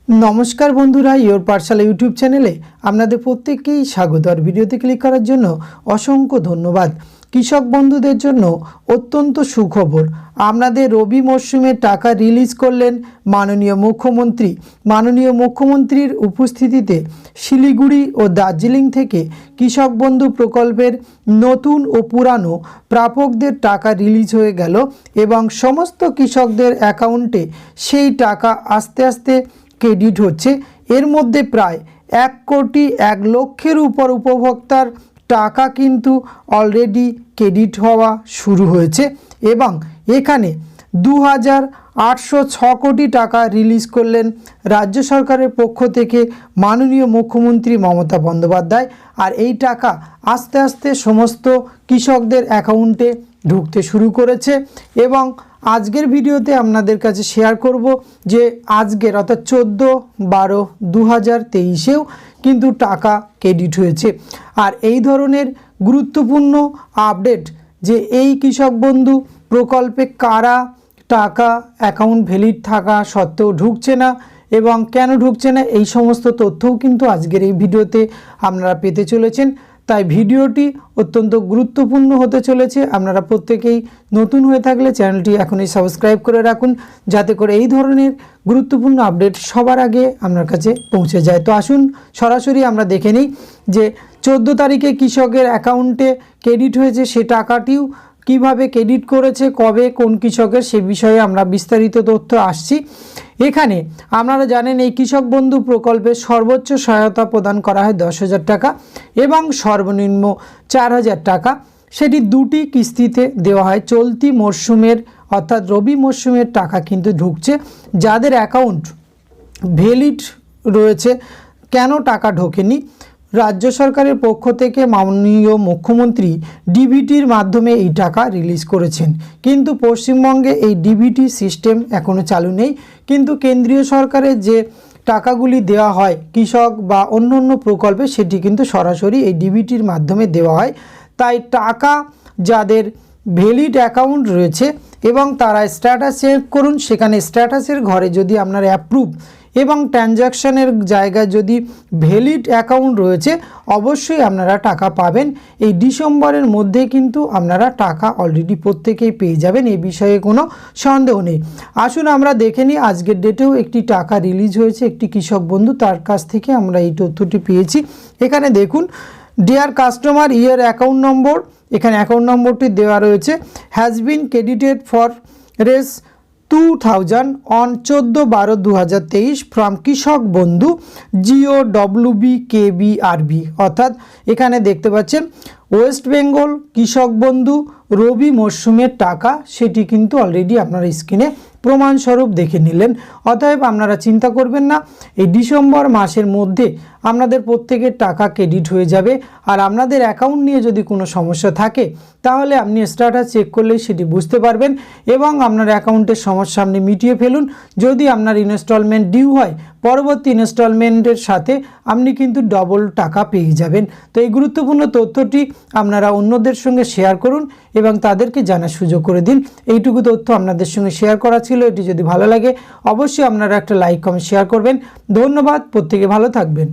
नमस्कार बंधुरा योर पाठशाला यूट्यूब चैनेले आपनादेर प्रत्येककेई स्वागत और भिडियोते क्लिक करार जोन्नो असंख्य धन्यवाद। कृषक बंधुदेर जोन्नो अत्यंत सुखबर, आपनादेर रबि मौसुमे टाका रिलिज करलेन माननीय मुख्यमंत्री। माननीय मुख्यमंत्रीर उपस्थितिते शिलिगुड़ी और दार्जिलिंग थेके कृषक बंधु प्रकल्पेर नतून और पुरानो प्रापकदेर टाका रिलिज हो गेल एवं समस्त कृषकदेर अ্যাকাউন্টে सेई टाका आस्ते आस्ते क्रेडिट होच्छे। एर मध्य प्राय 1 कोटी 1 लक्षेर ऊपर उपभोक्तार टाका किन्तु अलरेडी क्रेडिट हवा शुरू होयेछे एवं एखाने 2806 कोटी टाका रिलिज करलेन राज्य सरकारेर पक्ष थेके माननीय मुख्यमंत्री ममता बंदोपाध्याय। और एई टाका आस्ते आस्ते समस्त कृषकदेर अ্যাকাউন্টে ढुकते शुरू करेছে एवं आजकेर भिडियोते आपनादेर काछे शेयर करब जे आजकेर अर्थात 14/12/2023 किन्तु टाका क्रेडिट होयेछे। और एई धरनेर गुरुत्वपूर्ण आपडेट जे एई कृषक बंधु प्रकल्पे कारा टाका अ্যাকাউন্ট भैलिड थाका सत्त्वेও ढुकছে ना एवं केन ढुकছে ना এই সমস্ত তথ্যও কিন্তু আজকের এই ভিডিওতে আপনারা পেতে চলেছেন। তাই ভিডিওটি অত্যন্ত গুরুত্বপূর্ণ হতে চলেছে। আপনারা প্রত্যেকেই নতুন হয়ে থাকলে চ্যানেলটি এখনই সাবস্ক্রাইব করে রাখুন যাতে করে এই ধরনের গুরুত্বপূর্ণ আপডেট সবার আগে আপনার কাছে পৌঁছে যায়। তো আসুন সরাসরি আমরা দেখে নিই যে 14 তারিখে কৃষকের অ্যাকাউন্টে ক্রেডিট হয়েছে সে টাকাটিও কিভাবে ক্রেডিট করেছে কবে কোন কৃষকের সে বিষয়ে আমরা বিস্তারিত তথ্য আসছি। এখানে আপনারা জানেন এই কৃষক বন্ধু প্রকল্পে সর্বোচ্চ সহায়তা প্রদান করা হয় 10,000 টাকা এবং সর্বনিম্ন 4,000 টাকা। সেটি দুটি কিস্তিতে দেওয়া হয়। চলতি মরশুমের অর্থাৎ রবি মরশুমের টাকা কিন্তু ঢুকছে যাদের অ্যাকাউন্ট ভ্যালিড রয়েছে। কেন টাকা ঢোকেনি? राज्य सरकारेर पक्ष थेके माननीय मुख्यमंत्री डिबिटिर माध्यमे এই টাকা रिलिज करेছেন किन्तु पश्चिमबंगे এই डिबिटी सिस्टेम एखोनो चालू नेই। किन्तु केंद्रीय सरकारेर जे टाकागुली देওয়া হয় কৃষক বা অন্যান্য প্রকল্পে সেটি কিন্তু সরাসরি এই ডিবিটির মাধ্যমে দেওয়া হয়। তাই টাকা যাদের ভ্যালিড অ্যাকাউন্ট রয়েছে এবং তারা স্ট্যাটাস চেক করুন, সেখানে স্ট্যাটাসের ঘরে যদি আপনার অ্যাপ্রুভ এবং ট্রানজ্যাকশনের জায়গায় যদি ভ্যালিড অ্যাকাউন্ট রয়েছে অবশ্যই আপনারা টাকা পাবেন। এই ডিসেম্বরের মধ্যে কিন্তু আপনারা টাকা অলরেডি প্রত্যেকেই পেয়ে যাবেন, এই বিষয়ে কোনো সন্দেহ নেই। আসুন আমরা দেখে নিই আজকের ডেটেও একটি টাকা রিলিজ হয়েছে একটি কৃষক বন্ধু, তার কাছ থেকে আমরা এই তথ্যটি পেয়েছি। এখানে দেখুন ডিয়ার কাস্টমার ইয়ার অ্যাকাউন্ট নম্বর, এখানে অ্যাকাউন্ট নম্বরটি দেওয়া রয়েছে। Has been credited for race 2000 on 14/12/2023 from कृषक बंधु GOWBKBRB अर्थात एखाने देखते पाच्छेन वेस्ट बेंगल कृषक बंधु रबि मौसुमेर टाका सेटी किन्तु अलरेडी आपनारा स्क्रिने प्रमाणस्वरूप देखे निलेन। अतएव आपनारा चिंता करबेन ना, এই ডিসেম্বর মাসের মধ্যে আপনাদের প্রত্যেকের টাকা ক্রেডিট হয়ে যাবে। আর আপনাদের অ্যাকাউন্ট নিয়ে যদি কোনো সমস্যা থাকে তাহলে আপনি স্ট্যাটাস চেক করলেই সেটি বুঝতে পারবেন এবং আপনার অ্যাকাউন্টের সমস্যা আপনি মিটিয়ে ফেলুন। যদি আপনার ইনস্টলমেন্ট ডিউ হয় পরবর্তী ইনস্টলমেন্টের সাথে আপনি কিন্তু ডবল টাকা পেয়ে যাবেন। তো এই গুরুত্বপূর্ণ তথ্যটি আপনারা অন্যদের সঙ্গে শেয়ার করুন এবং তাদেরকে জানার সুযোগ করে দিন। এইটুকু তথ্য আপনাদের সঙ্গে শেয়ার করা ছিল। এটি যদি ভালো লাগে অবশ্যই আপনারা একটা লাইক কমেন্ট শেয়ার করবেন। ধন্যবাদ, প্রত্যেকে ভালো থাকবেন।